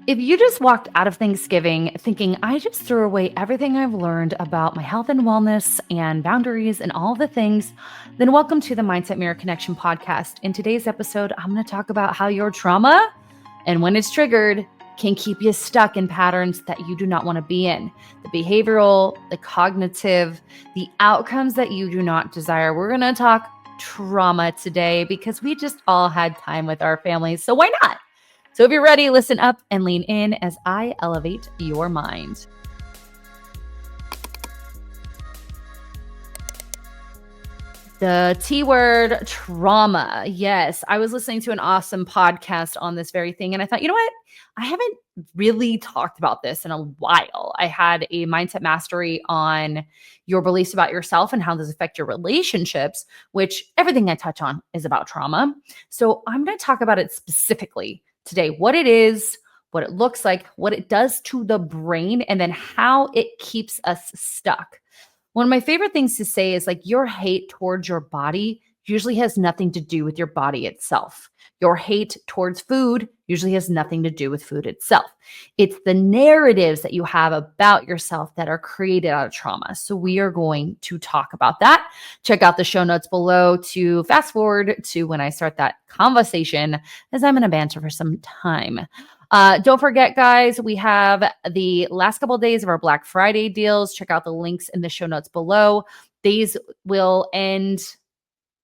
If you just walked out of Thanksgiving thinking, I just threw away everything I've learned about my health and wellness and boundaries and all the things, then welcome to the Mindset Mirror Connection podcast. In today's episode, I'm going to talk about how your trauma and when it's triggered can keep you stuck in patterns that you do not want to be in. The behavioral, the cognitive, the outcomes that you do not desire. We're going to talk trauma today because we just all had time with our families. So why not? So if you're ready, listen up and lean in as I elevate your mind. The T word, trauma. Yes, I was listening to an awesome podcast on this very thing. And I thought, you know what? I haven't really talked about this in a while. I had a mindset mastery on your beliefs about yourself and how those affect your relationships, which everything I touch on is about trauma. So I'm going to talk about it specifically today, what it is, what it looks like, what it does to the brain, and then how it keeps us stuck. One of my favorite things to say is like your hate towards your body usually has nothing to do with your body itself. Your hate towards food usually has nothing to do with food itself. It's the narratives that you have about yourself that are created out of trauma. So we are going to talk about that. Check out the show notes below to fast forward to when I start that conversation, as I'm going to banter for some time. Don't forget, guys, we have the last couple of days of our Black Friday deals. Check out the links in the show notes below. These will end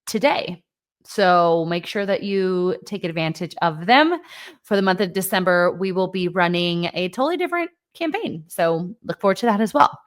today. So make sure that you take advantage of them. For the month of December, we will be running a totally different campaign. So look forward to that as well.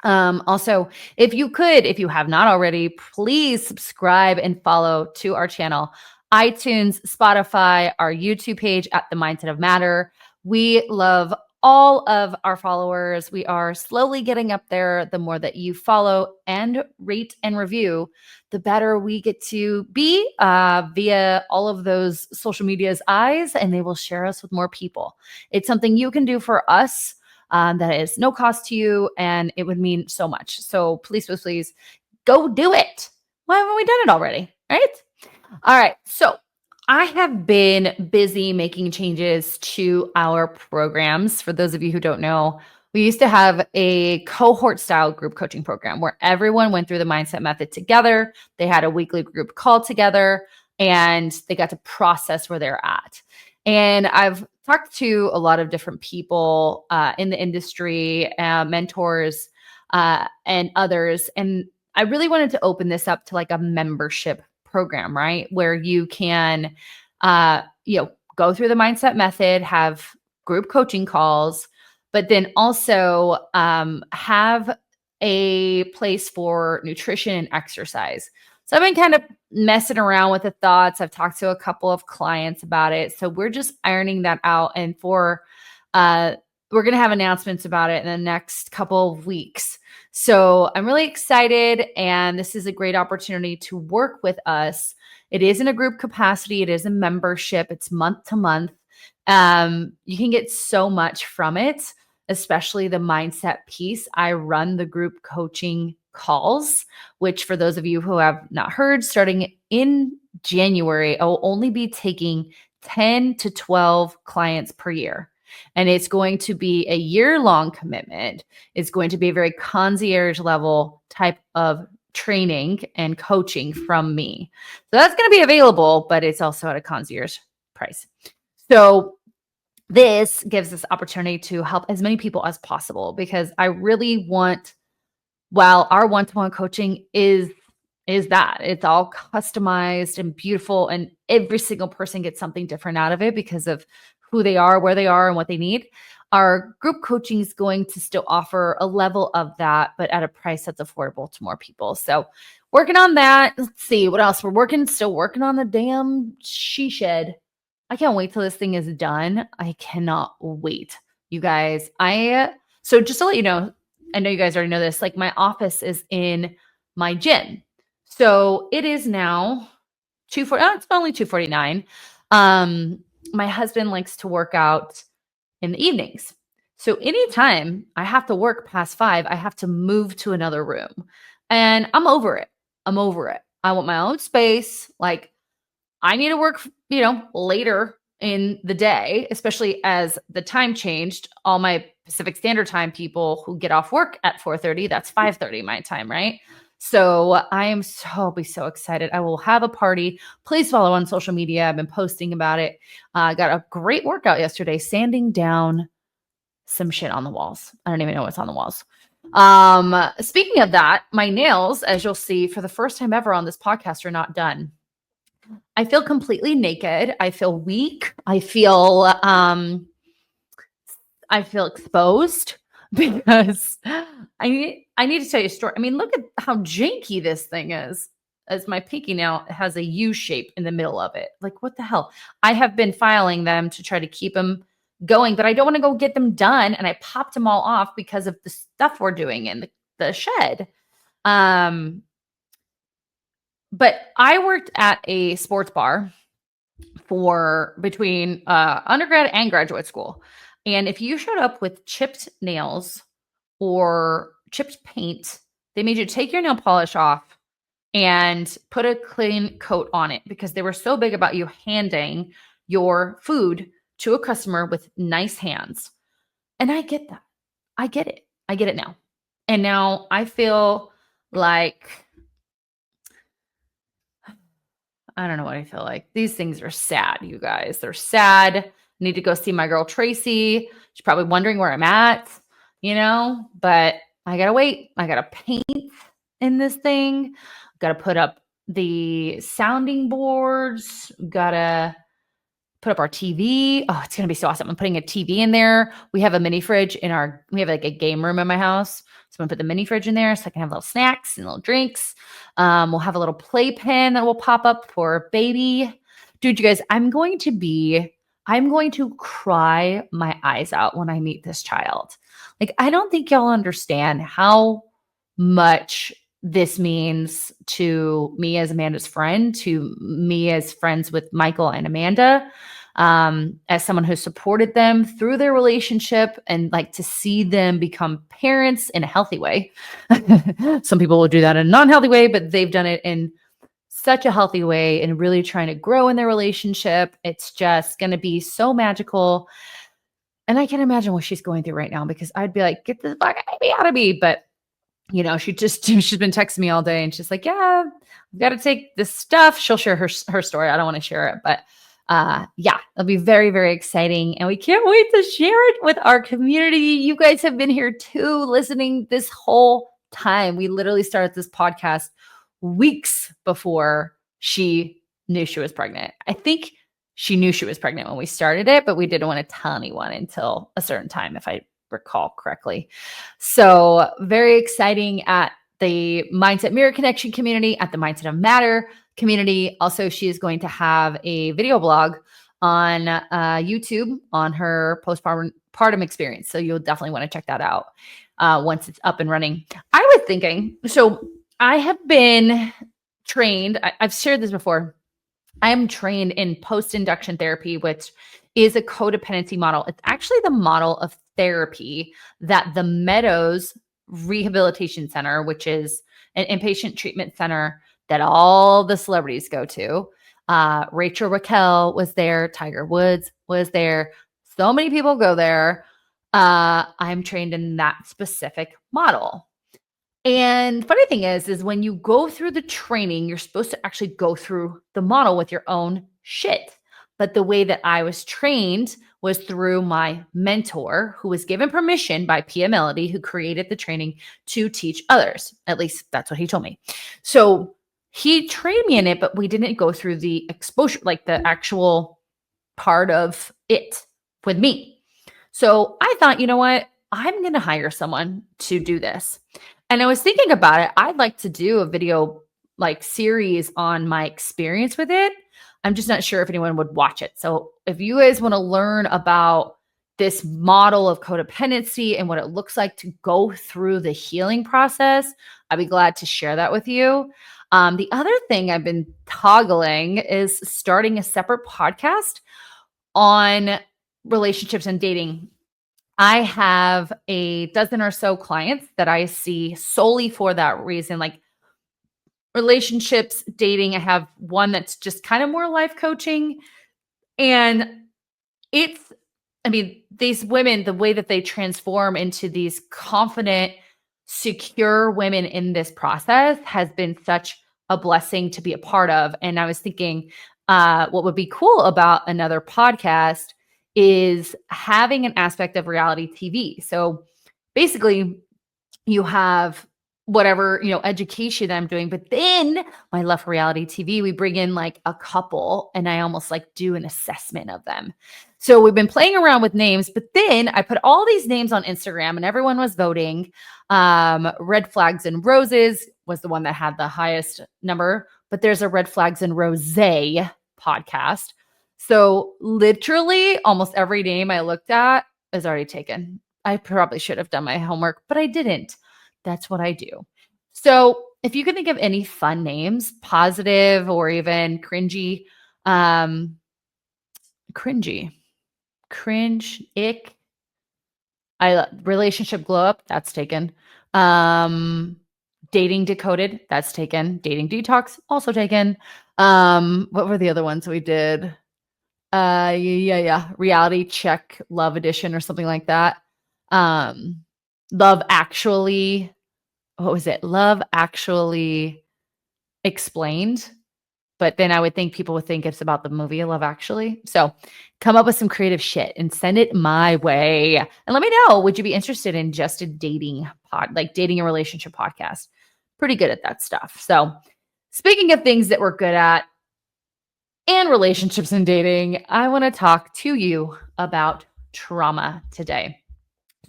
Also, if you have not already, please subscribe and follow to our channel, iTunes, Spotify, our YouTube page at The Mindset of Matter. We love all of our followers. We are slowly getting up there. The more that you follow and rate and review, the better we get to be via all of those social media's eyes, and they will share us with more people. It's something you can do for us that is no cost to you, and it would mean so much. So please, please, please go do it. Why haven't we done it already? Right? All right. So I have been busy making changes to our programs. For those of you who don't know, we used to have a cohort style group coaching program where everyone went through the mindset method together. They had a weekly group call together and they got to process where they're at. And I've talked to a lot of different people in the industry, mentors, and others. And I really wanted to open this up to like a membership program, right? Where you can, go through the mindset method, have group coaching calls, but then also have a place for nutrition and exercise. So I've been kind of messing around with the thoughts. I've talked to a couple of clients about it. So we're just ironing that out. And we're going to have announcements about it in the next couple of weeks. So I'm really excited. And this is a great opportunity to work with us. It is in a group capacity. It is a membership. It's month to month. You can get so much from it, especially the mindset piece. I run the group coaching calls, which for those of you who have not heard, starting in January, I will only be taking 10 to 12 clients per year. And it's going to be a year-long commitment. It's going to be a very concierge level type of training and coaching from me. So that's going to be available, but it's also at a concierge price. So this gives us opportunity to help as many people as possible because I really want, while our one-to-one coaching is that it's all customized and beautiful and every single person gets something different out of it because of who they are, where they are, and what they need. Our group coaching is going to still offer a level of that, but at a price that's affordable to more people. So working on that. Let's see what else we're still working on the damn she shed. I can't wait till this thing is done. I cannot wait. You guys, so just to let you know, I know you guys already know this, like my office is in my gym. So it is now it's only 2:49. My husband likes to work out in the evenings. So anytime I have to work past 5, I have to move to another room. And I'm over it. I want my own space. Like I need to work, later in the day, especially as the time changed. All my Pacific Standard Time people who get off work at 4:30, that's 5:30 my time, right? So I am so excited. I will have a party. Please follow on social media. I've been posting about it. Got a great workout yesterday, sanding down some shit on the walls. I don't even know what's on the walls. Speaking of that, my nails, as you'll see for the first time ever on this podcast, are not done. I feel completely naked. I feel weak. I feel exposed because I need to tell you a story. I mean, look at how janky this thing is. As my pinky now has a U shape in the middle of it. Like, what the hell? I have been filing them to try to keep them going, but I don't want to go get them done. And I popped them all off because of the stuff we're doing in the shed. But I worked at a sports bar for between undergrad and graduate school. And if you showed up with chipped nails or chipped paint, they made you take your nail polish off and put a clean coat on it because they were so big about you handing your food to a customer with nice hands. And I get that. I get it. I get it now. And now I feel like, I don't know what I feel like. These things are sad, you guys. They're sad. I need to go see my girl Tracy. She's probably wondering where I'm at, but I gotta wait. I gotta paint in this thing. Gotta put up the sounding boards. Gotta put up our TV. Oh, it's gonna be so awesome. I'm putting a TV in there. We have a mini fridge we have like a game room in my house. So I'm gonna put the mini fridge in there so I can have little snacks and little drinks. We'll have a little playpen that will pop up for baby. Dude, you guys, I'm going to cry my eyes out when I meet this child. Like, I don't think y'all understand how much this means to me as Amanda's friend, to me as friends with Michael and Amanda, as someone who supported them through their relationship and like to see them become parents in a healthy way. Some people will do that in a non-healthy way, but they've done it in such a healthy way and really trying to grow in their relationship. It's just going to be so magical. And I can imagine what she's going through right now because I'd be like, get this fucking baby out of me. But she's been texting me all day and she's like, yeah, I've got to take this stuff. She'll share her story. I don't want to share it, but yeah, it'll be very, very exciting. And we can't wait to share it with our community. You guys have been here too, listening this whole time. We literally started this podcast weeks before she knew she was pregnant. I think she knew she was pregnant when we started it, but we didn't want to tell anyone until a certain time, if I recall correctly. So very exciting at the Mindset Mirror Connection community, at the Mindset of Matter community. Also, she is going to have a video blog on YouTube on her postpartum experience. So you'll definitely want to check that out once it's up and running. I was thinking, so I have been trained, I've shared this before. I am trained in post-induction therapy, which is a codependency model. It's actually the model of therapy that the Meadows Rehabilitation Center, which is an inpatient treatment center that all the celebrities go to. Rachel Raquel was there. Tiger Woods was there. So many people go there. I'm trained in that specific model. And funny thing is when you go through the training, you're supposed to actually go through the model with your own shit. But the way that I was trained was through my mentor, who was given permission by Pia Melody, who created the training, to teach others. At least that's what he told me. So he trained me in it, but we didn't go through the exposure, like the actual part of it with me. So I thought, you know what? I'm going to hire someone to do this. And I was thinking about it. I'd like to do a video like series on my experience with it. I'm just not sure if anyone would watch it. So if you guys want to learn about this model of codependency and what it looks like to go through the healing process, I'd be glad to share that with you. The other thing I've been toggling is starting a separate podcast on relationships and dating. I have a dozen or so clients that I see solely for that reason, like relationships, dating. I have one that's just kind of more life coaching. And it's I mean, these women, the way that they transform into these confident, secure women in this process has been such a blessing to be a part of. And I was thinking, what would be cool about another podcast is having an aspect of reality TV. So basically, you have whatever, education I'm doing, but then my love for reality TV, we bring in like a couple and I almost like do an assessment of them. So we've been playing around with names, but then I put all these names on Instagram and everyone was voting. Red Flags and Roses was the one that had the highest number, but there's a Red Flags and Rose podcast. So literally almost every name I looked at is already taken. I probably should have done my homework, but I didn't. That's what I do. So if you can think of any fun names, positive or even cringy, um, cringy, cringe, ick, relationship glow up, that's taken. Dating decoded, that's taken. Dating detox, also taken. What were the other ones we did? Yeah. Reality check, love edition, or something like that. Love Actually. What was it? Love Actually Explained. But then I would think people would think it's about the movie Love Actually. So come up with some creative shit and send it my way. And let me know, would you be interested in just a dating like dating and relationship podcast? Pretty good at that stuff. So speaking of things that we're good at and relationships and dating, I want to talk to you about trauma today.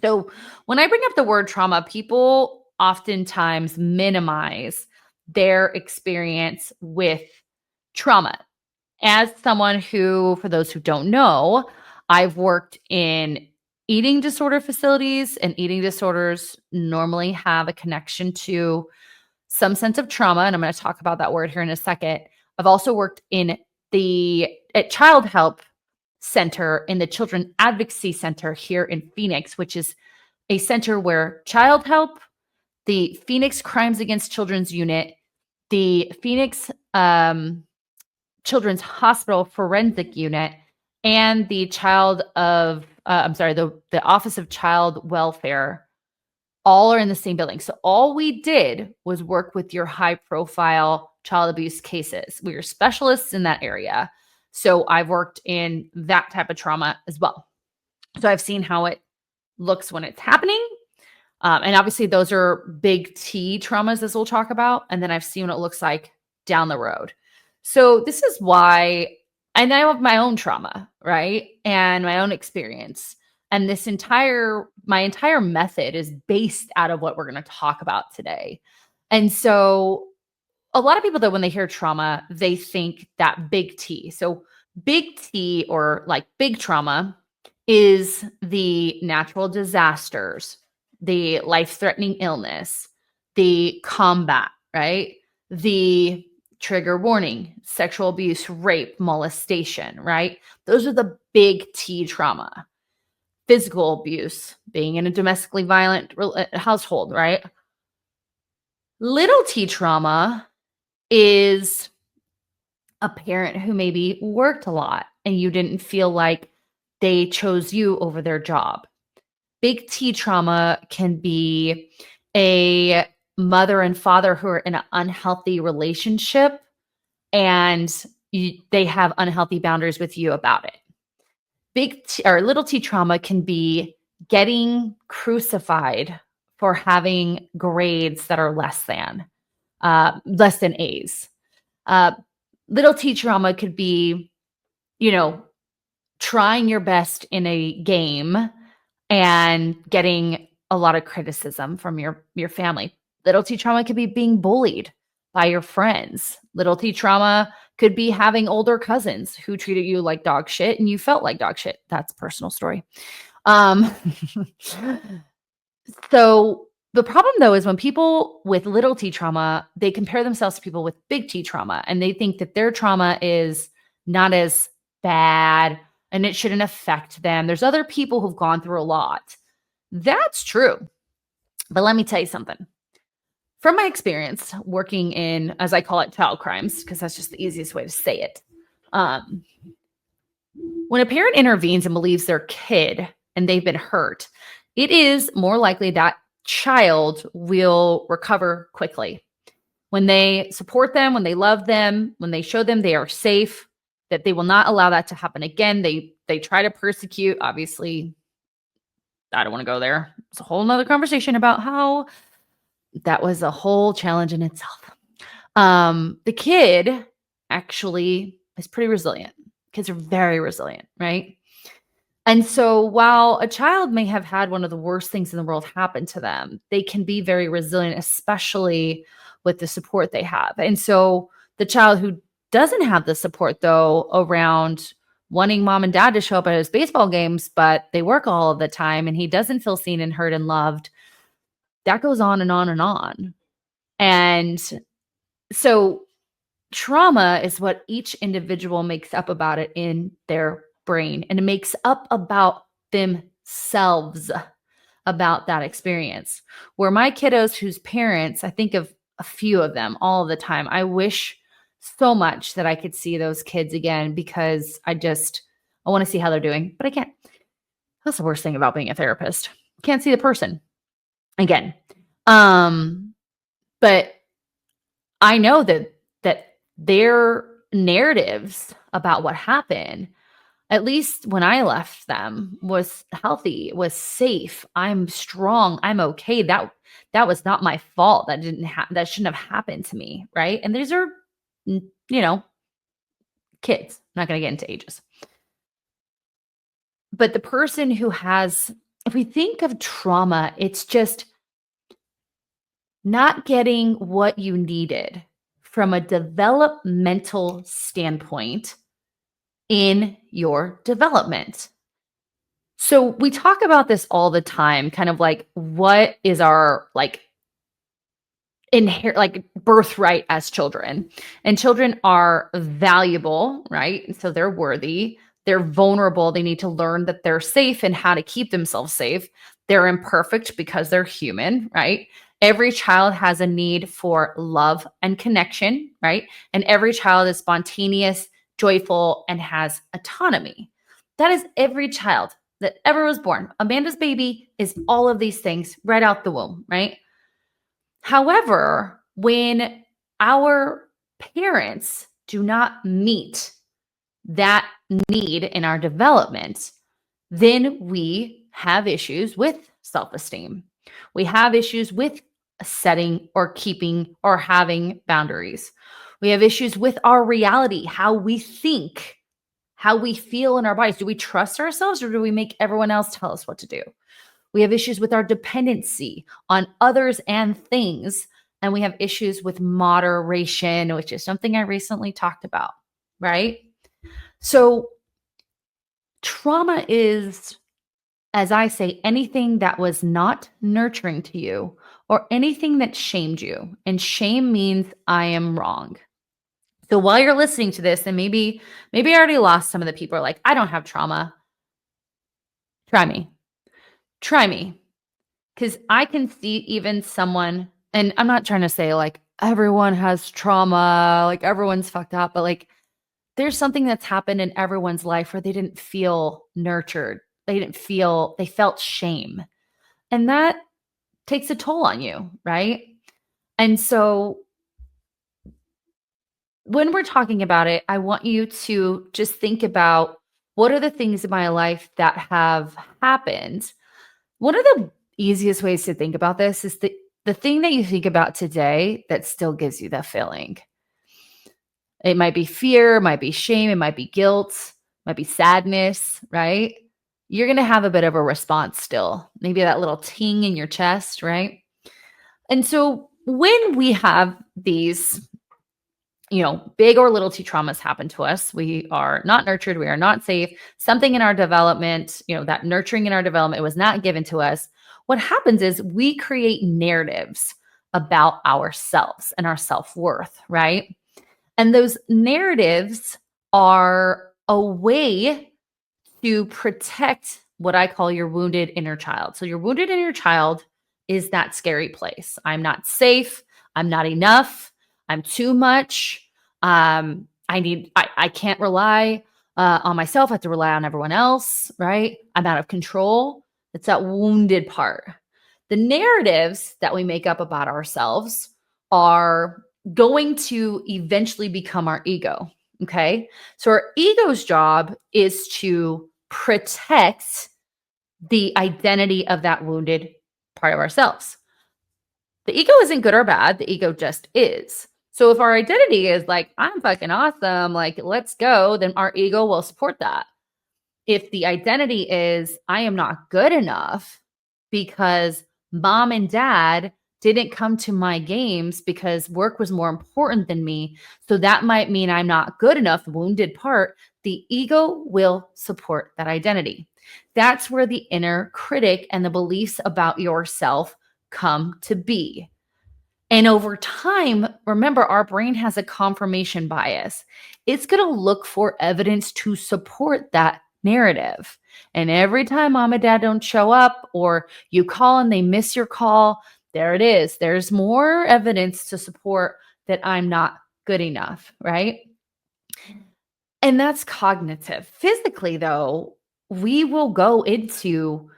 So when I bring up the word trauma, people oftentimes minimize their experience with trauma. As someone who, for those who don't know, I've worked in eating disorder facilities, and eating disorders normally have a connection to some sense of trauma. And I'm going to talk about that word here in a second. I've also worked at Child Help Center in the Children Advocacy Center here in Phoenix, which is a center where Child Help, the Phoenix Crimes Against Children's Unit, the Phoenix Children's Hospital Forensic Unit, and the the Office of Child Welfare all are in the same building. So all we did was work with your high profile child abuse cases. We were specialists in that area. So I've worked in that type of trauma as well. So I've seen how it looks when it's happening. And obviously those are big T traumas, as we'll talk about. And then I've seen what it looks like down the road. So this is why, and I have my own trauma, right? And my own experience. And my entire method is based out of what we're going to talk about today. And so a lot of people, though, when they hear trauma, they think that big T. So big T, or like big trauma, is the natural disasters, the life-threatening illness, the combat, right? The trigger warning, sexual abuse, rape, molestation, right? Those are the big T trauma. Physical abuse, being in a domestically violent household, right? Little T trauma is a parent who maybe worked a lot and you didn't feel like they chose you over their job. Big T trauma can be a mother and father who are in an unhealthy relationship and they have unhealthy boundaries with you about it. Big T or little T trauma can be getting crucified for having grades that are less than A's. Little T trauma could be, trying your best in a game and getting a lot of criticism from your family. Little T trauma could be being bullied by your friends. Little T trauma could be having older cousins who treated you like dog shit and you felt like dog shit. That's a personal story. So the problem, though, is when people with little T trauma, they compare themselves to people with big T trauma, and they think that their trauma is not as bad and it shouldn't affect them. There's other people who've gone through a lot. That's true. But let me tell you something. From my experience working in, as I call it, child crimes, because that's just the easiest way to say it. When a parent intervenes and believes their kid and they've been hurt, it is more likely that child will recover quickly. When they support them, when they love them, when they show them they are safe, that they will not allow that to happen again. They try to persecute. Obviously, I don't want to go there. It's a whole nother conversation about how that was a whole challenge in itself. The kid actually is pretty resilient. Kids are very resilient, right? And so while a child may have had one of the worst things in the world happen to them, they can be very resilient, especially with the support they have. And so the child who doesn't have the support, though, around wanting mom and dad to show up at his baseball games, but they work all of the time and he doesn't feel seen and heard and loved, that goes on and on and on. And so trauma is what each individual makes up about it in their brain, and it makes up about themselves, about that experience. Where my kiddos whose parents, I think of a few of them all the time. I wish so much that I could see those kids again because I want to see how they're doing, but I can't. That's the worst thing about being a therapist. Can't see the person again. But I know that their narratives about what happened, at least when I left them, was healthy, was safe. I'm strong. I'm okay. That was not my fault. That shouldn't have happened to me, right? And these are, kids. I'm not going to get into ages. But the person who has, if we think of trauma, it's just not getting what you needed from a developmental standpoint in your development. So we talk about this all the time, kind of like what is our inherent birthright as children. And children are valuable, right? So they're worthy. They're vulnerable. They need to learn that they're safe and how to keep themselves safe. They're imperfect because they're human, right? Every child has a need for love and connection, right? And every child is spontaneous, joyful, and has autonomy. That is every child that ever was born. Amanda's baby is all of these things right out the womb, right? However, when our parents do not meet that need in our development, then we have issues with self-esteem. We have issues with setting or keeping or having boundaries. We have issues with our reality, how we think, how we feel in our bodies. Do we trust ourselves or do we make everyone else tell us what to do? We have issues with our dependency on others and things. And we have issues with moderation, which is something I recently talked about, right? So trauma is, as I say, anything that was not nurturing to you or anything that shamed you. And shame means I am wrong. So while you're listening to this, and maybe I already lost some of the people are like, I don't have trauma. Try me. Because I can see even someone, and I'm not trying to say like everyone has trauma, like everyone's fucked up, but like there's something that's happened in everyone's life where they didn't feel nurtured. They felt shame. And that takes a toll on you, right? And so when we're talking about it, I want you to just think about what are the things in my life that have happened. One of the easiest ways to think about this is the thing that you think about today that still gives you that feeling. It might be fear, it might be shame, it might be guilt, it might be sadness, right? You're going to have a bit of a response still. Maybe that little ting in your chest, right? And so when we have these, big or little t traumas happen to us, we are not nurtured, we are not safe, something in our development, that nurturing in our development was not given to us. What happens is we create narratives about ourselves and our self-worth, right? And those narratives are a way to protect what I call your wounded inner child. So your wounded inner child is that scary place. I'm not safe. I'm not enough. I'm too much. I can't rely. on myself. I have to rely on everyone else, right? I'm out of control. It's that wounded part. The narratives that we make up about ourselves are going to eventually become our ego. Okay. So our ego's job is to protect the identity of that wounded part of ourselves. The ego isn't good or bad. The ego just is. So if our identity is like, I'm fucking awesome, like, let's go, then our ego will support that. If the identity is, I am not good enough because mom and dad didn't come to my games because work was more important than me. So that might mean I'm not good enough, wounded part. The ego will support that identity. That's where the inner critic and the beliefs about yourself come to be. And over time, remember, our brain has a confirmation bias. It's going to look for evidence to support that narrative. And every time mom and dad don't show up, or you call and they miss your call, there it is. There's more evidence to support that I'm not good enough, right? And that's cognitive. Physically, though, we will go into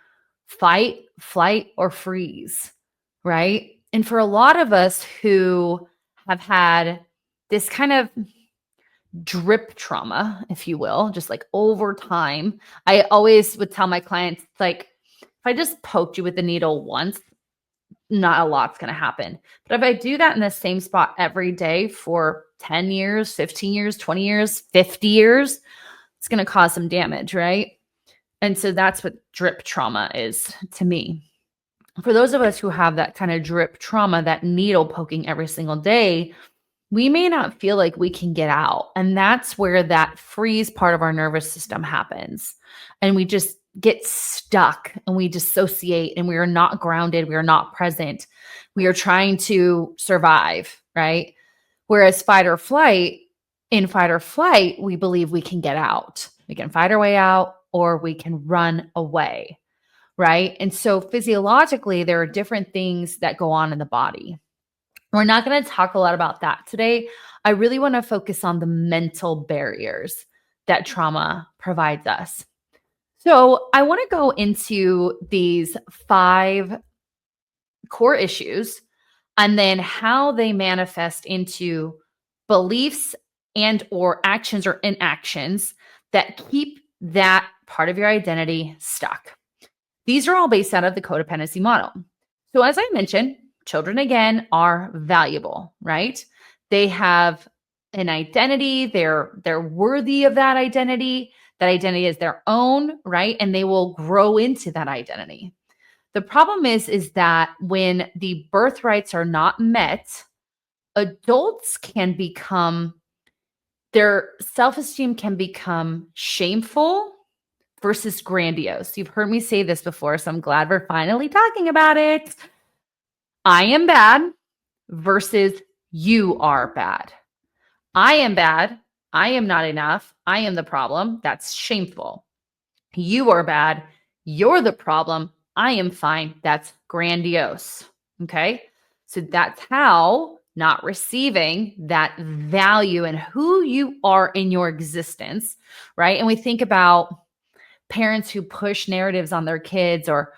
fight, flight, or freeze, right? And for a lot of us who have had this kind of drip trauma, if you will, just like over time, I always would tell my clients, like, if I just poked you with the needle once, not a lot's going to happen. But if I do that in the same spot every day for 10 years, 15 years, 20 years, 50 years, it's going to cause some damage, right? And so that's what drip trauma is to me. For those of us who have that kind of drip trauma, that needle poking every single day, we may not feel like we can get out. And that's where that freeze part of our nervous system happens. And we just get stuck and we dissociate and we are not grounded. We are not present. We are trying to survive, right? Whereas in fight or flight, we believe we can get out. We can fight our way out or we can run away, right? And so physiologically, there are different things that go on in the body. We're not going to talk a lot about that today. I really want to focus on the mental barriers that trauma provides us. So I want to go into these 5 core issues and then how they manifest into beliefs and or actions or inactions that keep that part of your identity stuck. These are all based out of the codependency model. So as I mentioned, children, again, are valuable, right? They have an identity. They're worthy of that identity. That identity is their own, right? And they will grow into that identity. The problem is that when the birthrights are not met, adults can become, their self-esteem can become shameful versus grandiose. You've heard me say this before, so I'm glad we're finally talking about it. I am bad versus you are bad. I am bad. I am not enough. I am the problem. That's shameful. You are bad. You're the problem. I am fine. That's grandiose. Okay. So that's how not receiving that value and who you are in your existence, right? And we think about parents who push narratives on their kids, or,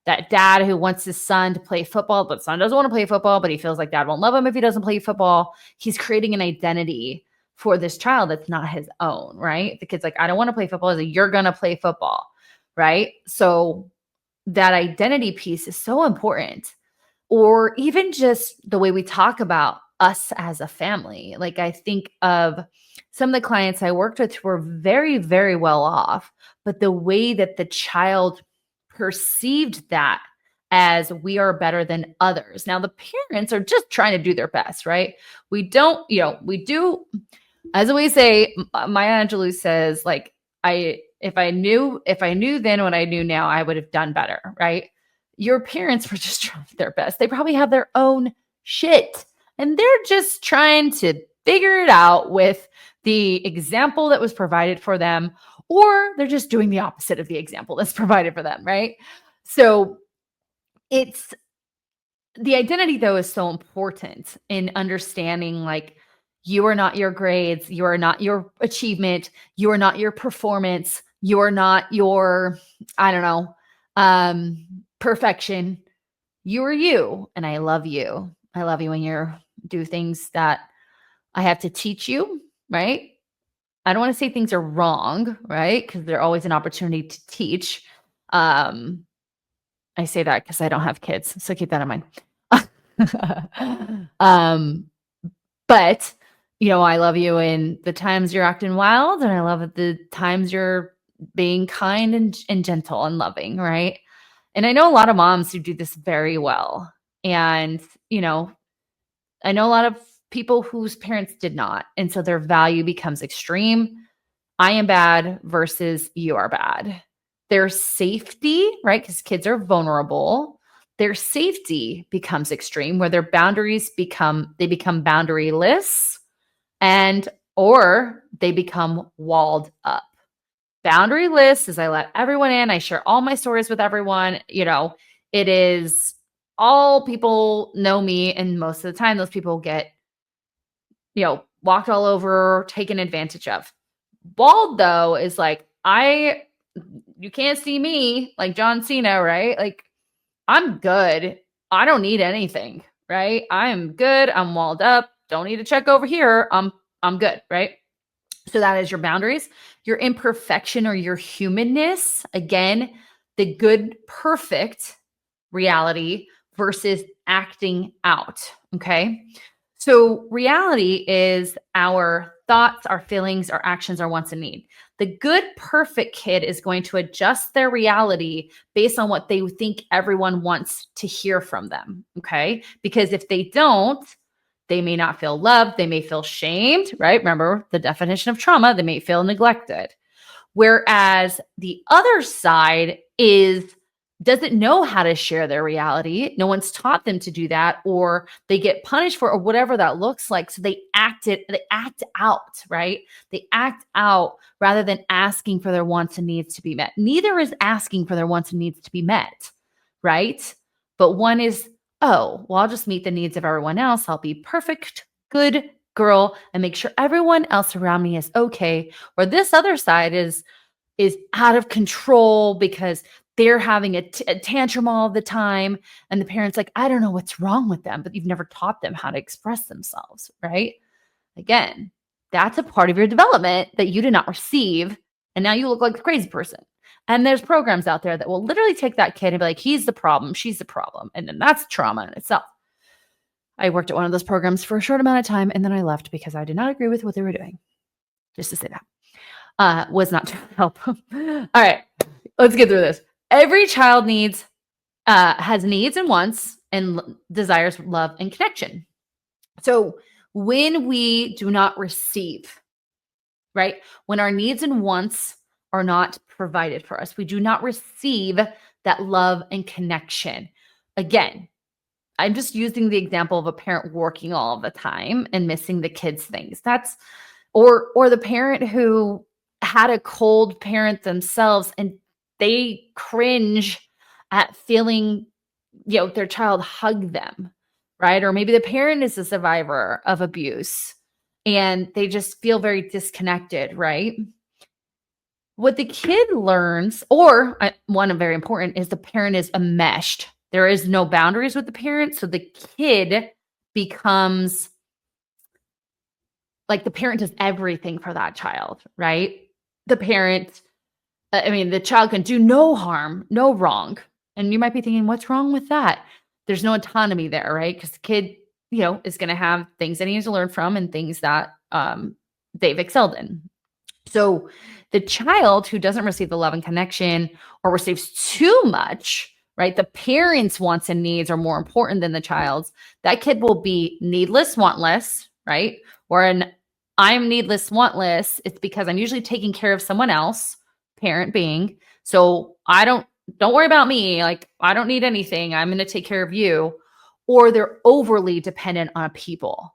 that dad who wants his son to play football, but son doesn't want to play football, but he feels like dad won't love him if he doesn't play football. He's creating an identity for this child that's not his own, right? The kid's like, I don't want to play football. He's like, you're going to play football, right? So that identity piece is so important. Or even just the way we talk about us as a family. Like, I think of some of the clients I worked with who were very, very well off, but the way that the child perceived that as we are better than others. Now, the parents are just trying to do their best, right? We don't, we do, as we say, Maya Angelou says, like, if I knew then what I knew now, I would have done better, right? Your parents were just trying their best. They probably have their own shit and they're just trying to figure it out with the example that was provided for them, or they're just doing the opposite of the example that's provided for them, right? So it's the identity, though, is so important in understanding, like, You are not your grades. You are not your achievement. You are not your performance. You are not your, I don't know, perfection. You are you. And I love you. I love you when you do things that I have to teach you, right? I don't want to say things are wrong, right? Because they're always an opportunity to teach. Um, I say that because I don't have kids, so keep that in mind. um, but I love you in the times you're acting wild, and I love the times you're being kind and gentle and loving, right? And I know a lot of moms who do this very well. And, I know a lot of people whose parents did not. And so their value becomes extreme. I am bad versus you are bad. Their safety, right? Because kids are vulnerable. Their safety becomes extreme where their boundaries become boundaryless and or they become walled up. Boundaryless is I let everyone in. I share all my stories with everyone. It is all people know me. And most of the time, those people get, walked all over, taken advantage of. Bald, though, is like, you can't see me like John Cena, right? Like, I'm good. I don't need anything, right? I'm good. I'm walled up. Don't need to check over here. I'm good, right? So that is your boundaries, your imperfection or your humanness. Again, the good, perfect reality versus acting out. Okay. So reality is our thoughts, our feelings, our actions, our wants and needs. The good, perfect kid is going to adjust their reality based on what they think everyone wants to hear from them. Okay. Because if they don't, they may not feel loved. They may feel shamed, right? Remember the definition of trauma. They may feel neglected. Whereas the other side doesn't know how to share their reality. No one's taught them to do that, or they get punished for it, or whatever that looks like. So they act out, right? They act out rather than asking for their wants and needs to be met. Neither is asking for their wants and needs to be met, right? But one is, oh, well, I'll just meet the needs of everyone else. I'll be perfect, good girl, and make sure everyone else around me is okay. Or this other side is out of control because they're having a tantrum all the time. And the parent's like, I don't know what's wrong with them, but you've never taught them how to express themselves, right? Again, that's a part of your development that you did not receive. And now you look like a crazy person. And there's programs out there that will literally take that kid and be like, he's the problem, she's the problem. And then that's trauma in itself. I worked at one of those programs for a short amount of time, and then I left because I did not agree with what they were doing. Just to say that. Was not to help. All right, let's get through this. Every child has needs and wants and desires love and connection. So when we do not receive, right? When our needs and wants are not provided for us, we do not receive that love and connection. Again, I'm just using the example of a parent working all the time and missing the kids' things. That's or the parent who had a cold parent themselves and they cringe at feeling, their child hug them, right? Or maybe the parent is a survivor of abuse and they just feel very disconnected, right? What the kid learns, or one very important, is the parent is enmeshed. There is no boundaries with the parent. So the kid becomes like the parent does everything for that child, right? The child can do no harm, no wrong. And you might be thinking, what's wrong with that? There's no autonomy there, right? Because the kid, is going to have things that he needs to learn from and things that they've excelled in. So the child who doesn't receive the love and connection or receives too much, right? The parents' wants and needs are more important than the child's. That kid will be needless, wantless, right? Or I'm needless, wantless. It's because I'm usually taking care of someone else, parent being. So don't worry about me. Like, I don't need anything. I'm going to take care of you. Or they're overly dependent on people.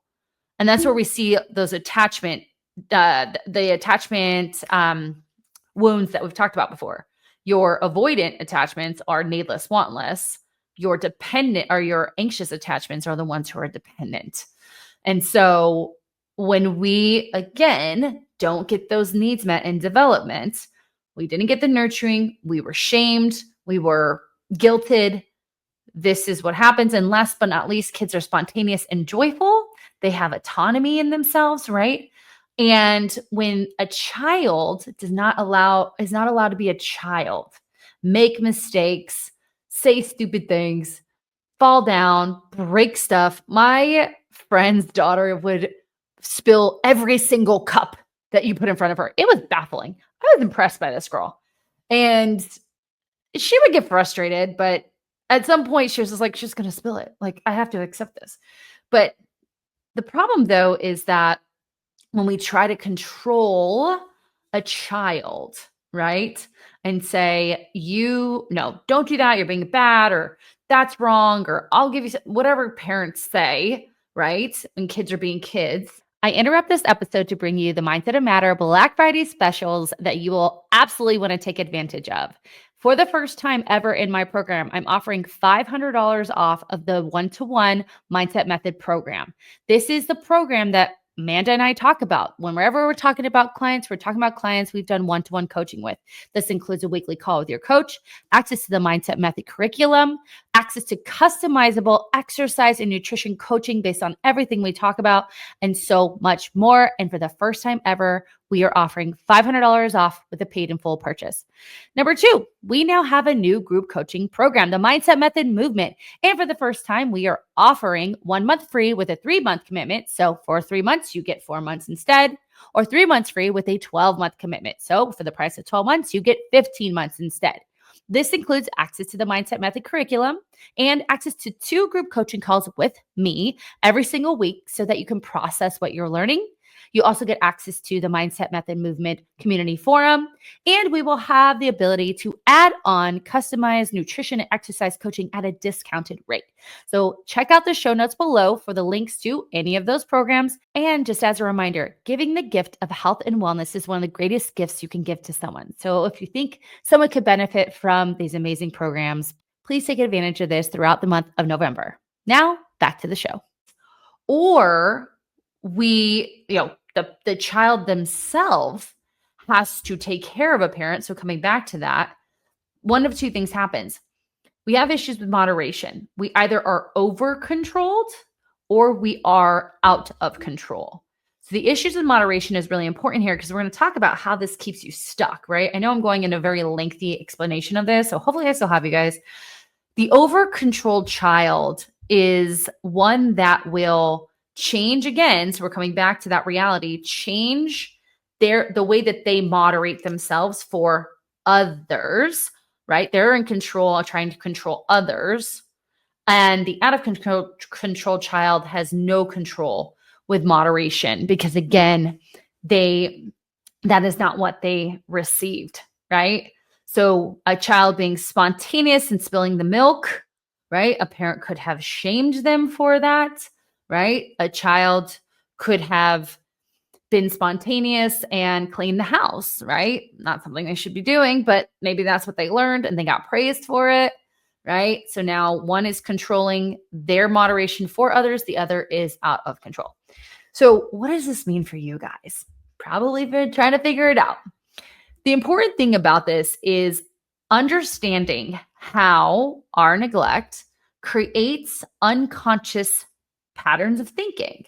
And that's where we see those attachment, the attachment wounds that we've talked about before. Your avoidant attachments are needless, wantless. Your dependent or your anxious attachments are the ones who are dependent. And so when we, again, don't get those needs met in development, we didn't get the nurturing, we were shamed, we were guilted. This is what happens. And last but not least, kids are spontaneous and joyful. They have autonomy in themselves, right? And when a child is not allowed to be a child, make mistakes, say stupid things, fall down, break stuff. My friend's daughter would spill every single cup that you put in front of her. It was baffling. I was impressed by this girl. And she would get frustrated, but at some point she was just like, she's going to spill it. Like, I have to accept this. But the problem, though, is that when we try to control a child, right? And say, no, don't do that. You're being bad, or that's wrong, or I'll give you whatever parents say, right? When kids are being kids. I interrupt this episode to bring you the Mindset of Matter Black Friday specials that you will absolutely want to take advantage of. For the first time ever in my program, I'm offering $500 off of the one-to-one Mindset Method program. This is the program that Amanda and I talk about. Whenever we're talking about clients we've done one-to-one coaching with. This includes a weekly call with your coach, access to the Mindset Method curriculum, access to customizable exercise and nutrition coaching based on everything we talk about, and so much more. And for the first time ever, we are offering $500 off with a paid in full purchase. Number 2, we now have a new group coaching program, the Mindset Method Movement. And for the first time, we are offering 1 month free with a 3-month commitment. So for 3 months, you get 4 months instead, or 3 months free with a 12-month commitment. So for the price of 12 months, you get 15 months instead. This includes access to the Mindset Method curriculum and access to 2 group coaching calls with me every single week so that you can process what you're learning. You also get access to the Mindset Method Movement community forum, and we will have the ability to add on customized nutrition and exercise coaching at a discounted rate. So check out the show notes below for the links to any of those programs. And just as a reminder, giving the gift of health and wellness is one of the greatest gifts you can give to someone. So if you think someone could benefit from these amazing programs, please take advantage of this throughout the month of November. Now, back to the show. Or the child themselves has to take care of a parent. So coming back to that, one of 2 things happens. We have issues with moderation. We either are over controlled or we are out of control. So the issues with moderation is really important here because we're going to talk about how this keeps you stuck, right? I know I'm going into a very lengthy explanation of this, so hopefully I still have you guys. The over-controlled child is one that will change again. So we're coming back to that reality, change the way that they moderate themselves for others, right? They're in control, trying to control others. And the out of control child has no control with moderation because again, that is not what they received, right? So a child being spontaneous and spilling the milk, right? A parent could have shamed them for that, right? A child could have been spontaneous and cleaned the house, right? Not something they should be doing, but maybe that's what they learned and they got praised for it, right? So now one is controlling their moderation for others, the other is out of control. So what does this mean for you guys? Probably been trying to figure it out. The important thing about this is understanding how our neglect creates unconscious patterns of thinking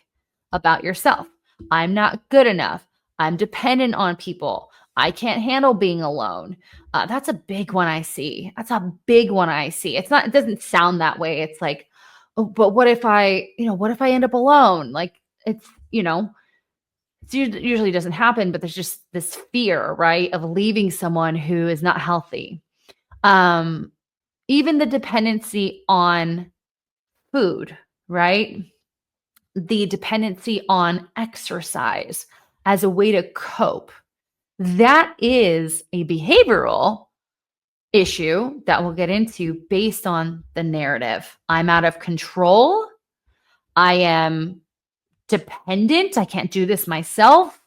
about yourself. I'm not good enough. I'm dependent on people. I can't handle being alone. That's a big one I see. It doesn't sound that way. It's like, oh, but what if I end up alone? Like it usually doesn't happen, but there's just this fear, right, of leaving someone who is not healthy. Even the dependency on food, right? The dependency on exercise as a way to cope. That is a behavioral issue that we'll get into based on the narrative. I'm out of control. I am dependent. I can't do this myself.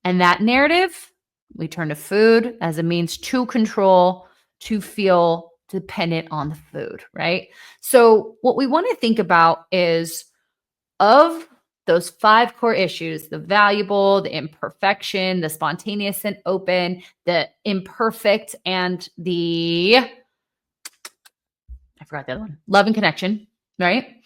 And that narrative, we turn to food as a means to control, to feel dependent on the food, right? So what we want to think about is of those 5 core issues, the valuable, the imperfection, the spontaneous and open, the imperfect, and I forgot the other one, love and connection, right?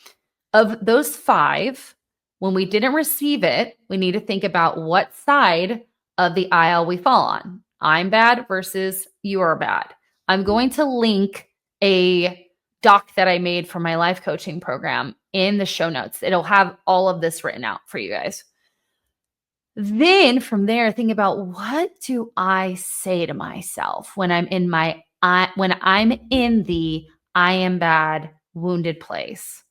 Of those 5, when we didn't receive it, we need to think about what side of the aisle we fall on. I'm bad versus you're bad. I'm going to link a doc that I made for my life coaching program in the show notes. It'll have all of this written out for you guys. Then from there, think about, what do I say to myself when I'm in the I am bad, wounded place?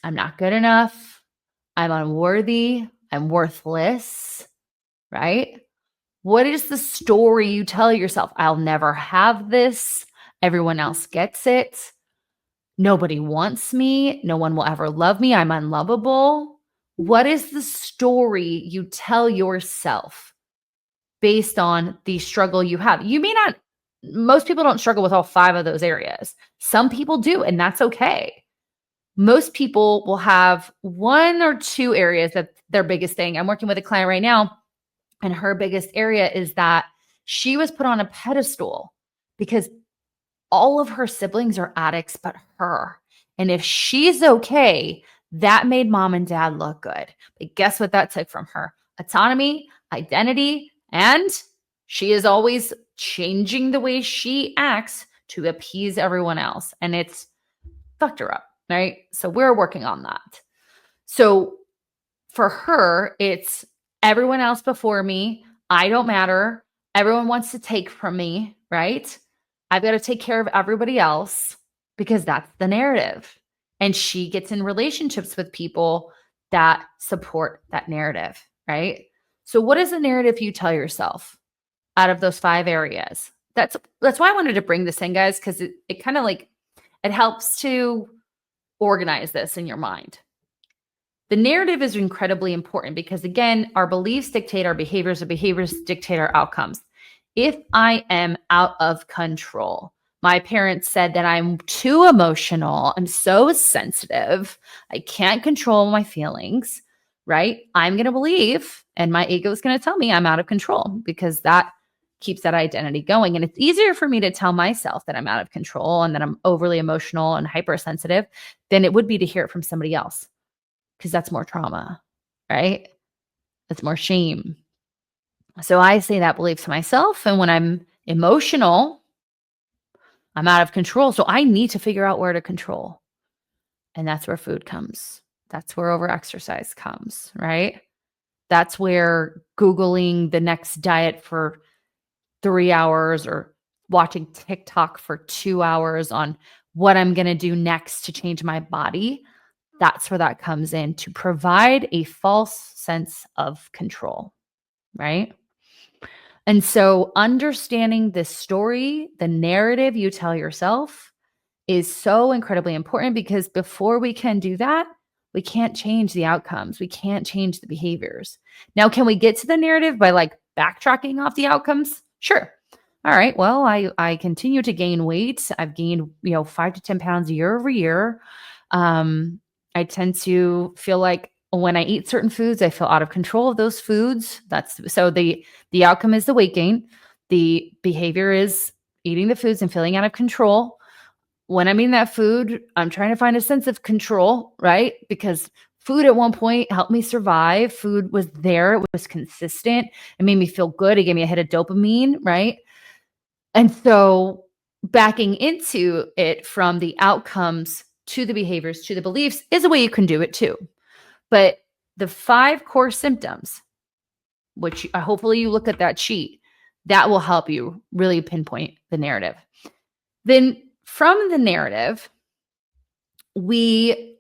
I'm not good enough. I'm unworthy. I'm worthless, right? What is the story you tell yourself? I'll never have this. Everyone else gets it. Nobody wants me. No one will ever love me. I'm unlovable. What is the story you tell yourself based on the struggle you have? You may not, most people don't struggle with all 5 of those areas. Some people do, and that's okay. Most people will have 1 or 2 areas that their biggest thing. I'm working with a client right now, and her biggest area is that she was put on a pedestal because all of her siblings are addicts but her. And if she's okay, that made mom and dad look good. But guess what that took from her? Autonomy, identity, and she is always changing the way she acts to appease everyone else. And it's fucked her up, right? So we're working on that. So for her, it's everyone else before me. I don't matter. Everyone wants to take from me, right? I've got to take care of everybody else because that's the narrative. And she gets in relationships with people that support that narrative, right? So what is the narrative you tell yourself out of those 5 areas? That's why I wanted to bring this in, guys, because it kind of like, it helps to organize this in your mind. The narrative is incredibly important because, again, our beliefs dictate our behaviors, dictate our outcomes. If I am out of control, my parents said that I'm too emotional, I'm so sensitive, I can't control my feelings, right? I'm going to believe, and my ego is going to tell me I'm out of control because that keeps that identity going. And it's easier for me to tell myself that I'm out of control and that I'm overly emotional and hypersensitive than it would be to hear it from somebody else, because that's more trauma, right? That's more shame. So I say that belief to myself. And when I'm emotional, I'm out of control. So I need to figure out where to control. And that's where food comes. That's where over-exercise comes, right? That's where Googling the next diet for 3 hours or watching TikTok for 2 hours on what I'm going to do next to change my body. That's where that comes in, to provide a false sense of control, right? And so understanding this story, the narrative you tell yourself, is so incredibly important, because before we can do that, we can't change the outcomes. We can't change the behaviors. Now, can we get to the narrative by like backtracking off the outcomes? Sure. All right. Well, I continue to gain weight. I've gained, 5 to 10 pounds year over year. I tend to feel like when I eat certain foods, I feel out of control of those foods. So the outcome is the weight gain. The behavior is eating the foods and feeling out of control. When I'm eating that food, I'm trying to find a sense of control, right? Because food at one point helped me survive. Food was there. It was consistent. It made me feel good. It gave me a hit of dopamine, right? And so backing into it from the outcomes to the behaviors, to the beliefs, is a way you can do it too. But the 5 core symptoms, which hopefully you look at that sheet, that will help you really pinpoint the narrative. Then from the narrative, we're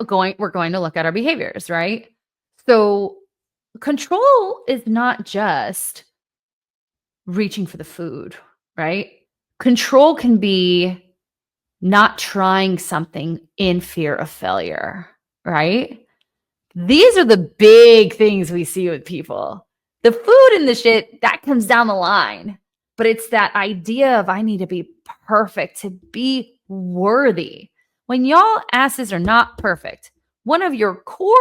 going to look at our behaviors, right? So control is not just reaching for the food, right? Control can be not trying something in fear of failure, right? These are the big things we see with people. The food and the shit, that comes down the line. But it's that idea of I need to be perfect to be worthy. When y'all asses are not perfect, One of your core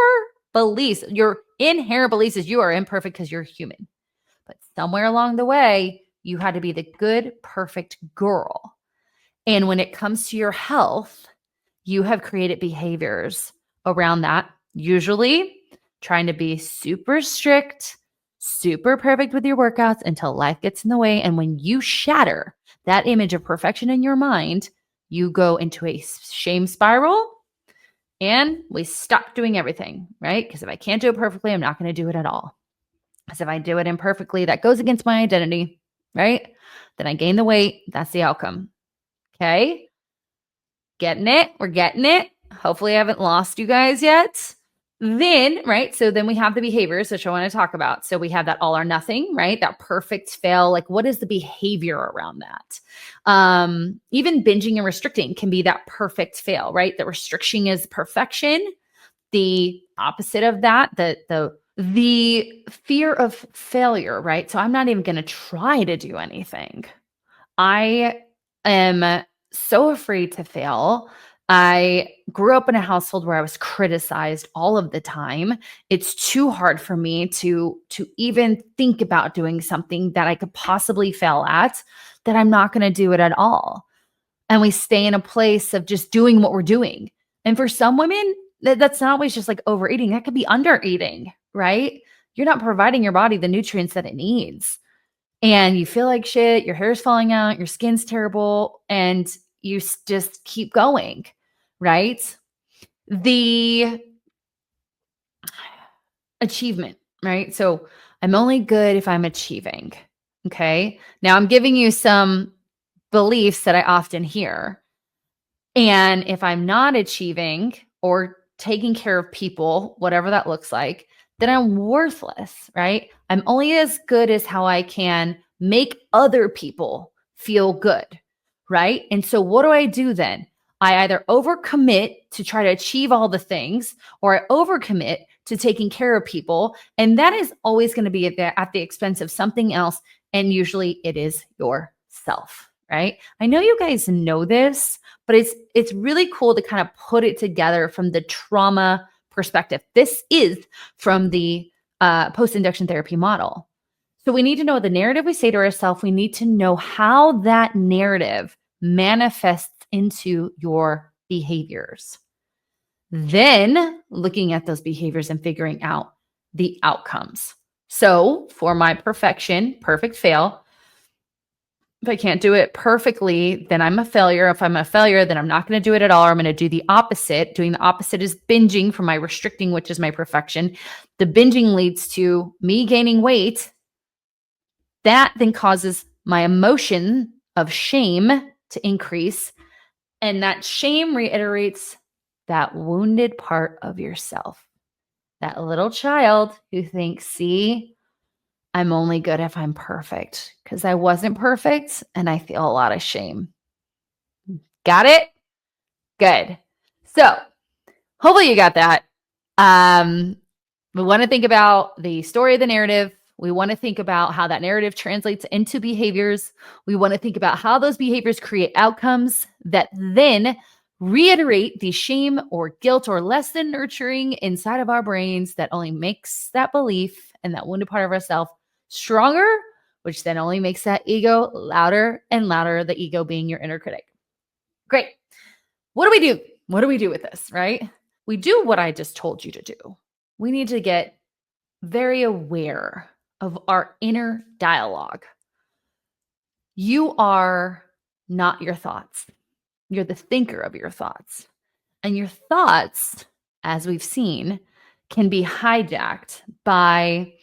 beliefs, your inherent beliefs is you are imperfect because you're human. But somewhere along the way, you had to be the good, perfect girl. And when it comes to your health, you have created behaviors around that, usually trying to be super strict, super perfect with your workouts until life gets in the way. And when you shatter that image of perfection in your mind, you go into a shame spiral and we stop doing everything, right? Because if I can't do it perfectly, I'm not going to do it at all. Because if I do it imperfectly, that goes against my identity, right? Then I gain the weight. That's the outcome. Okay. Getting it? We're getting it. Hopefully I haven't lost you guys yet. Then, right? So then we have the behaviors, which I want to talk about. So we have that all or nothing, right? That perfect fail. Like, what is the behavior around that? Even binging and restricting can be that perfect fail, right? The restriction is perfection. The opposite of that, the fear of failure, right? So I'm not even going to try to do anything. I am so afraid to fail. I grew up in a household where I was criticized all of the time. It's too hard for me to even think about doing something that I could possibly fail at, that I'm not going to do it at all. And we stay in a place of just doing what we're doing. And for some women, that's not always just like overeating. That could be undereating, right? You're not providing your body the nutrients that it needs. And you feel like shit, your hair's falling out, your skin's terrible, and you just keep going, right? The achievement, right? So I'm only good if I'm achieving. Okay. Now I'm giving you some beliefs that I often hear. And if I'm not achieving or taking care of people, whatever that looks like, then I'm worthless, right? I'm only as good as how I can make other people feel good, right? And so what do I do then? I either overcommit to try to achieve all the things, or I overcommit to taking care of people. And that is always going to be at the expense of something else. And usually it is yourself, right? I know you guys know this, but it's really cool to kind of put it together from the trauma perspective. This is from the post-induction therapy model. So we need to know the narrative we say to ourselves. We need to know how that narrative manifests into your behaviors. Then looking at those behaviors and figuring out the outcomes. So for my perfect fail, if I can't do it perfectly, then I'm a failure. If I'm a failure, then I'm not going to do it at all. Or I'm going to do the opposite. Doing the opposite is binging for my restricting, which is my perfection. The binging leads to me gaining weight. That then causes my emotion of shame to increase. And that shame reiterates that wounded part of yourself. That little child who thinks, see, I'm only good if I'm perfect, because I wasn't perfect and I feel a lot of shame. Got it? Good. So hopefully you got that. We want to think about the story of the narrative. We want to think about how that narrative translates into behaviors. We want to think about how those behaviors create outcomes that then reiterate the shame or guilt or less than nurturing inside of our brains that only makes that belief and that wounded part of ourselves stronger, which then only makes that ego louder and louder, the ego being your inner critic. Great. What do we do? What do we do with this, right? We do what I just told you to do. We need to get very aware of our inner dialogue. You are not your thoughts. You're the thinker of your thoughts. And your thoughts, as we've seen, can be hijacked by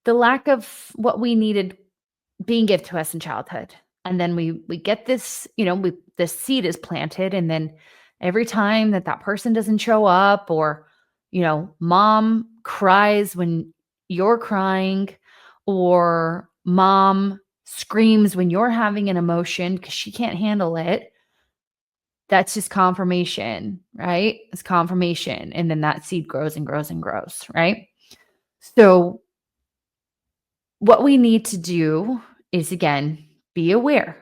the lack of what we needed being given to us in childhood. And then we get this, this seed is planted. And then every time that person doesn't show up, or, mom cries when you're crying, or mom screams when you're having an emotion because she can't handle it, that's just confirmation, right? It's confirmation. And then that seed grows and grows and grows, right? So what we need to do is, again, be aware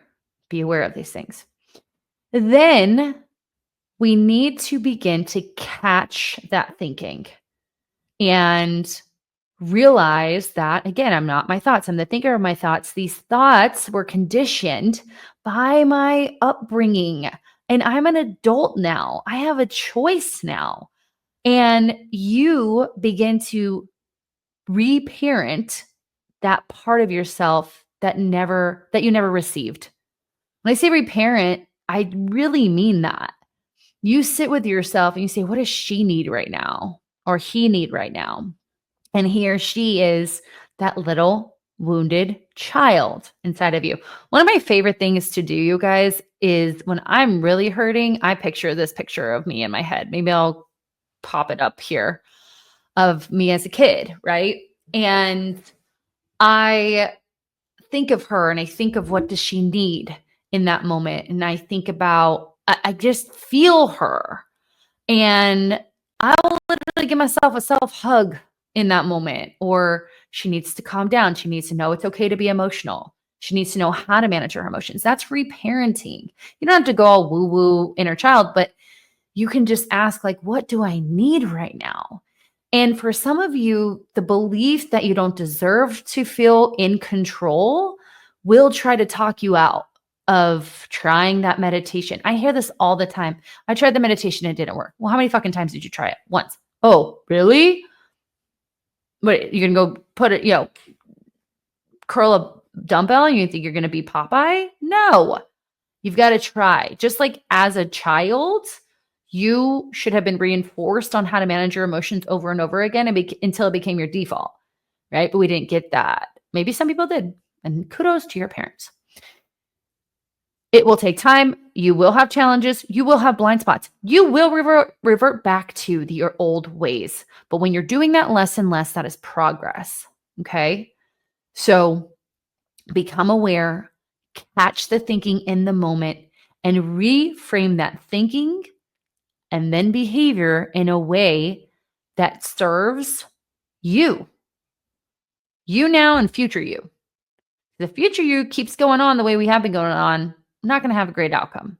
of these things. Then We need to begin to catch that thinking and realize that, again, I'm not my thoughts. I'm the thinker of my thoughts. These thoughts were conditioned by my upbringing. And I'm an adult now. I have a choice now. And you begin to reparent that part of yourself that you never received. When I say reparent, I really mean that. You sit with yourself and you say, what does she need right now? Or he need right now? And he or she is that little wounded child inside of you. One of my favorite things to do, you guys, is when I'm really hurting, I picture this picture of me in my head. Maybe I'll pop it up here of me as a kid, right? And I think of her and I think of what does she need in that moment. And I think about, I just feel her. And I'll literally give myself a self hug in that moment. Or she needs to calm down. She needs to know it's okay to be emotional. She needs to know how to manage her emotions. That's reparenting. You don't have to go all woo woo inner child, but you can just ask, like, what do I need right now? And for some of you, the belief that you don't deserve to feel in control will try to talk you out of trying that meditation. I hear this all the time. I tried the meditation, it didn't work. Well, how many fucking times did you try it? Once. Oh, really? What, you're gonna go put it, curl a dumbbell and you think you're gonna be Popeye? No. You've got to try. Just like as a child, you should have been reinforced on how to manage your emotions over and over again until it became your default, right? But we didn't get that. Maybe some people did. And kudos to your parents. It will take time. You will have challenges. You will have blind spots. You will revert back to your old ways. But when you're doing that less and less, that is progress. Okay. So become aware, catch the thinking in the moment, and reframe that thinking and then behavior in a way that serves you now and future you. The future you keeps going on the way we have been going on, not going to have a great outcome.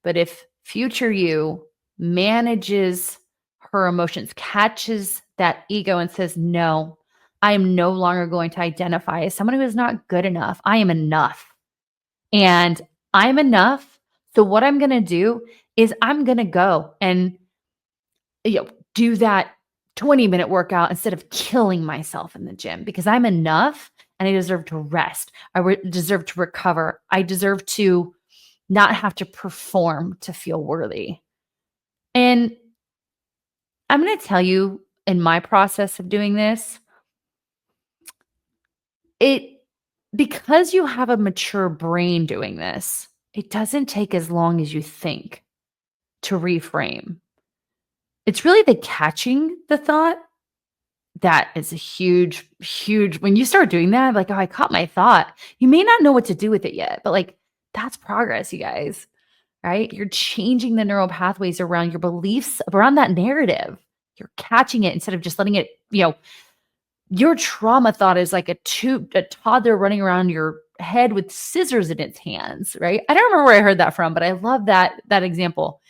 But if future you manages her emotions, catches that ego and says, no, I am no longer going to identify as someone who is not good enough. I am enough. And I'm enough. So what I'm going to do is I'm going to go and do that 20-minute workout instead of killing myself in the gym because I'm enough and I deserve to rest. I deserve to recover. I deserve to not have to perform to feel worthy. And I'm going to tell you, in my process of doing this, because you have a mature brain doing this, it doesn't take as long as you think to reframe. It's really the catching the thought that is a huge, when you start doing that, like, oh, I caught my thought. You may not know what to do with it yet, but like, that's progress, you guys, right? You're changing the neural pathways around your beliefs, around that narrative. You're catching it instead of just letting it, your trauma thought is like a toddler running around your head with scissors in its hands, right? I don't remember where I heard that from, but I love that example.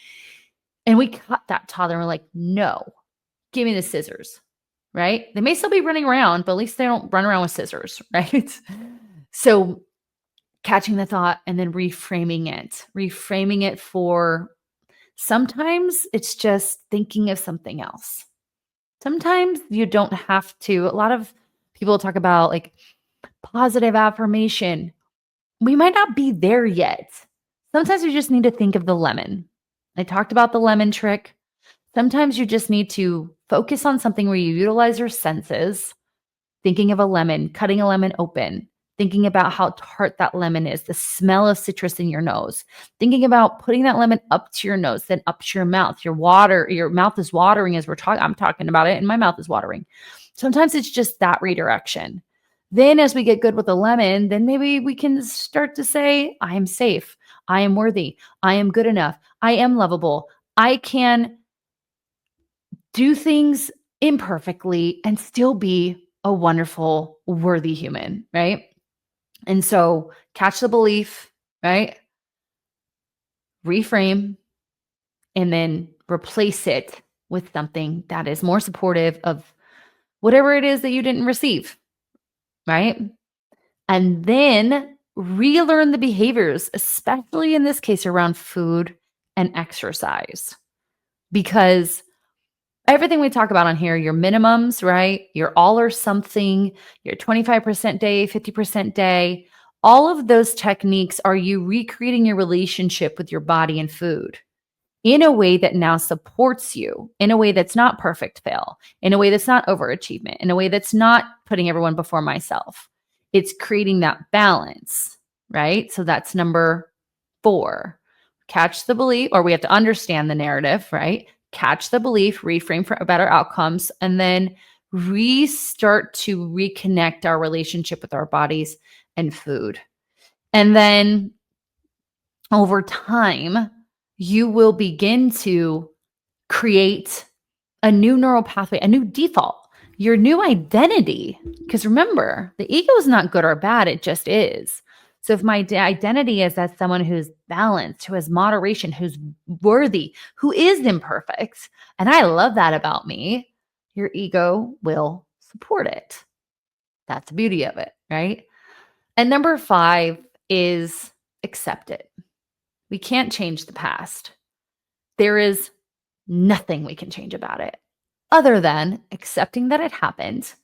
And we caught that toddler and we're like, no, give me the scissors, right? They may still be running around, but at least they don't run around with scissors, right? So catching the thought and then reframing it for, sometimes it's just thinking of something else. Sometimes you don't have to. A lot of people talk about like positive affirmation. We might not be there yet. Sometimes you just need to think of the lemon. I talked about the lemon trick. Sometimes you just need to focus on something where you utilize your senses, thinking of a lemon, cutting a lemon open, thinking about how tart that lemon is, the smell of citrus in your nose, thinking about putting that lemon up to your nose, then up to your mouth. Your mouth is watering as I'm talking about it, and my mouth is watering. Sometimes it's just that redirection. Then as we get good with the lemon, then maybe we can start to say, I am safe. I am worthy. I am good enough. I am lovable. I can do things imperfectly and still be a wonderful, worthy human, right? And so catch the belief, right? Reframe, and then replace it with something that is more supportive of whatever it is that you didn't receive, right? And then relearn the behaviors, especially in this case around food and exercise. Because everything we talk about on here, your minimums, right? Your all or something, your 25% day, 50% day, all of those techniques are you recreating your relationship with your body and food in a way that now supports you, in a way that's not perfect fail, in a way that's not overachievement, in a way that's not putting everyone before myself. It's creating that balance, right? So that's number 4. Catch the belief, or we have to understand the narrative, right? Catch the belief, reframe for better outcomes, and then restart to reconnect our relationship with our bodies and food. And then over time, you will begin to create a new neural pathway, a new default, your new identity. Because remember, the ego is not good or bad, it just is. So if my identity is as someone who's balanced, who has moderation, who's worthy, who is imperfect, and I love that about me, your ego will support it. That's the beauty of it, right? And number 5 is accept it. We can't change the past. There is nothing we can change about it other than accepting that it happened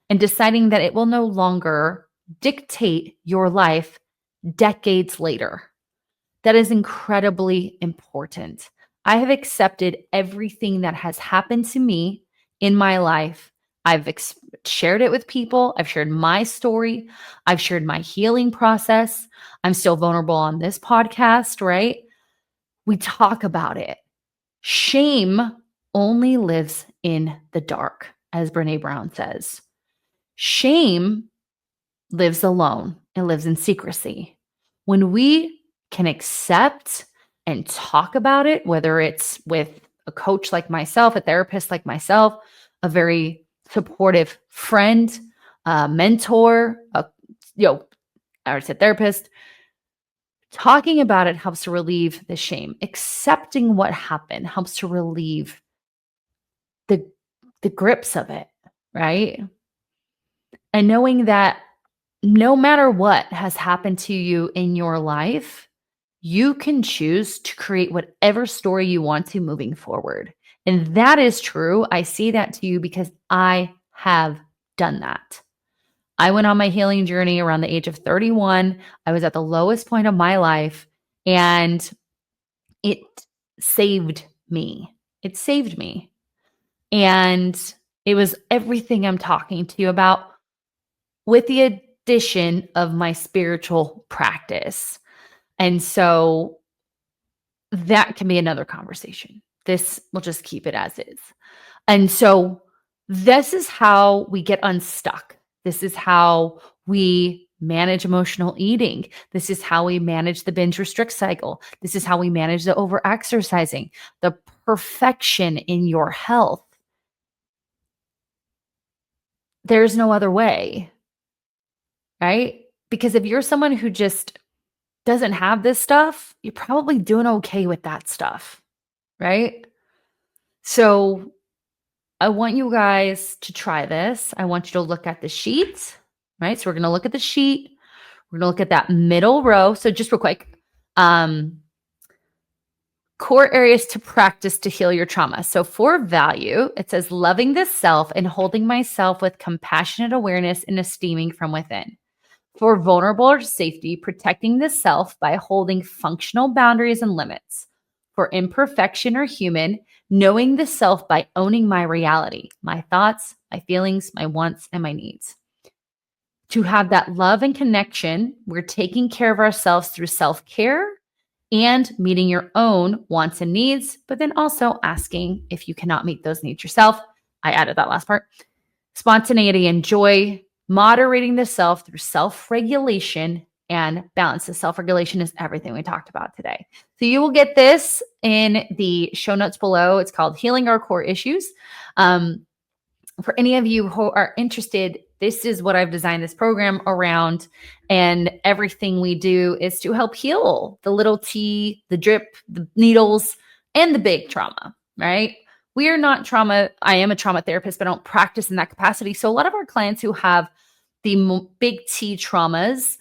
and deciding that it will no longer dictate your life decades later. That is incredibly important. I have accepted everything that has happened to me in my life. I've shared it with people. I've shared my story. I've shared my healing process. I'm still vulnerable on this podcast, right? We talk about it. Shame only lives in the dark, as Brené Brown says. Shame lives alone. It lives in secrecy. When we can accept and talk about it, whether it's with a coach like myself, a therapist like myself, a very supportive friend, a mentor, I already said therapist, talking about it helps to relieve the shame. Accepting what happened helps to relieve the grips of it, right? And knowing that no matter what has happened to you in your life, you can choose to create whatever story you want to moving forward. And that is true. I say that to you because I have done that. I went on my healing journey around the age of 31. I was at the lowest point of my life, and it saved me. It saved me. And it was everything I'm talking to you about with the addition of my spiritual practice. And so that can be another conversation. This will just keep it as is. And so this is how we get unstuck. This is how we manage emotional eating. This is how we manage the binge restrict cycle. This is how we manage the over exercising, the perfection in your health. There's no other way, right? Because if you're someone who just doesn't have this stuff, you're probably doing okay with that stuff, right? So I want you guys to try this. I want you to look at the sheet, right? So we're going to look at the sheet. We're going to look at that middle row. So just real quick, core areas to practice to heal your trauma. So for value, it says loving the self and holding myself with compassionate awareness and esteeming from within. For vulnerable or safety, protecting the self by holding functional boundaries and limits. For imperfection or human, knowing the self by owning my reality, my thoughts, my feelings, my wants, and my needs. To have that love and connection, we're taking care of ourselves through self-care and meeting your own wants and needs, but then also asking if you cannot meet those needs yourself. I added that last part. Spontaneity and joy, moderating the self through self-regulation and balance. The self-regulation is everything we talked about today. So you will get this in the show notes below. It's called Healing Our Core Issues. For any of you who are interested, this is what I've designed this program around. And everything we do is to help heal the little T, the drip, the needles, and the big trauma, right? We are not trauma. I am a trauma therapist, but I don't practice in that capacity. So a lot of our clients who have the big T traumas,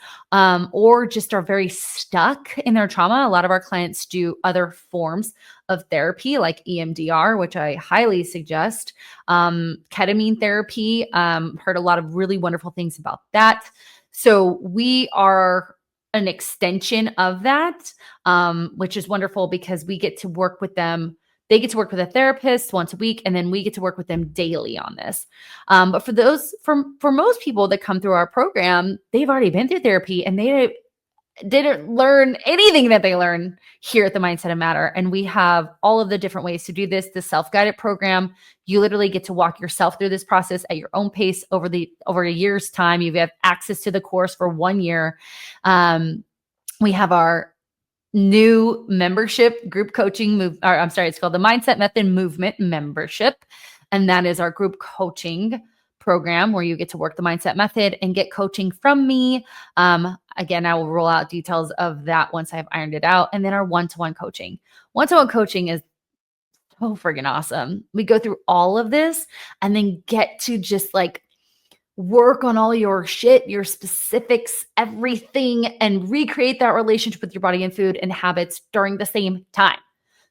or just are very stuck in their trauma. A lot of our clients do other forms of therapy like EMDR, which I highly suggest. Ketamine therapy, heard a lot of really wonderful things about that. So we are an extension of that, which is wonderful because we get to work with them. They get to work with a therapist once a week, and then we get to work with them daily on this. But for most people that come through our program, they've already been through therapy and they didn't learn anything that they learn here at the Mindset of Matter. And we have all of the different ways to do this. The self-guided program, you literally get to walk yourself through this process at your own pace over a year's time. You have access to the course for 1 year. We have our new membership group coaching it's called the Mindset Method Movement membership. And that is our group coaching program where you get to work the mindset method and get coaching from me. Again, I will roll out details of that once I've ironed it out. And then our one-to-one coaching. One-to-one coaching is so friggin' awesome. We go through all of this and then get to just like work on all your shit, your specifics, everything, and recreate that relationship with your body and food and habits during the same time.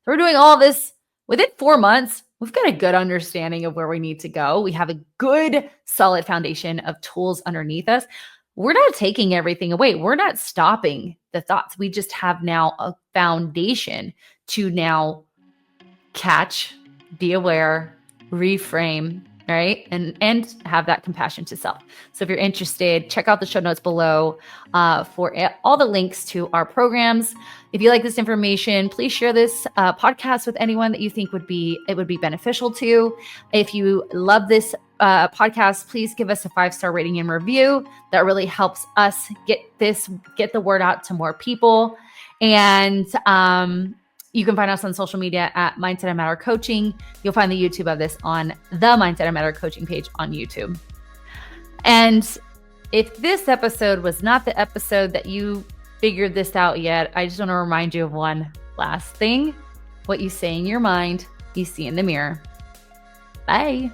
So we're doing all this within 4 months. We've got a good understanding of where we need to go. We have a good, solid foundation of tools underneath us. We're not taking everything away. We're not stopping the thoughts. We just have now a foundation to now catch, be aware, reframe, right? And have that compassion to self. So if you're interested, check out the show notes below for all the links to our programs. If you like this information, please share this podcast with anyone that you think would be beneficial to. If you love this podcast, please give us a 5-star rating and review. That really helps us get the word out to more people. And you can find us on social media at Mindset of Matter Coaching. You'll find the YouTube of this on the Mindset of Matter Coaching page on YouTube. And if this episode was not the episode that you figured this out yet, I just want to remind you of one last thing. What you say in your mind, you see in the mirror. Bye.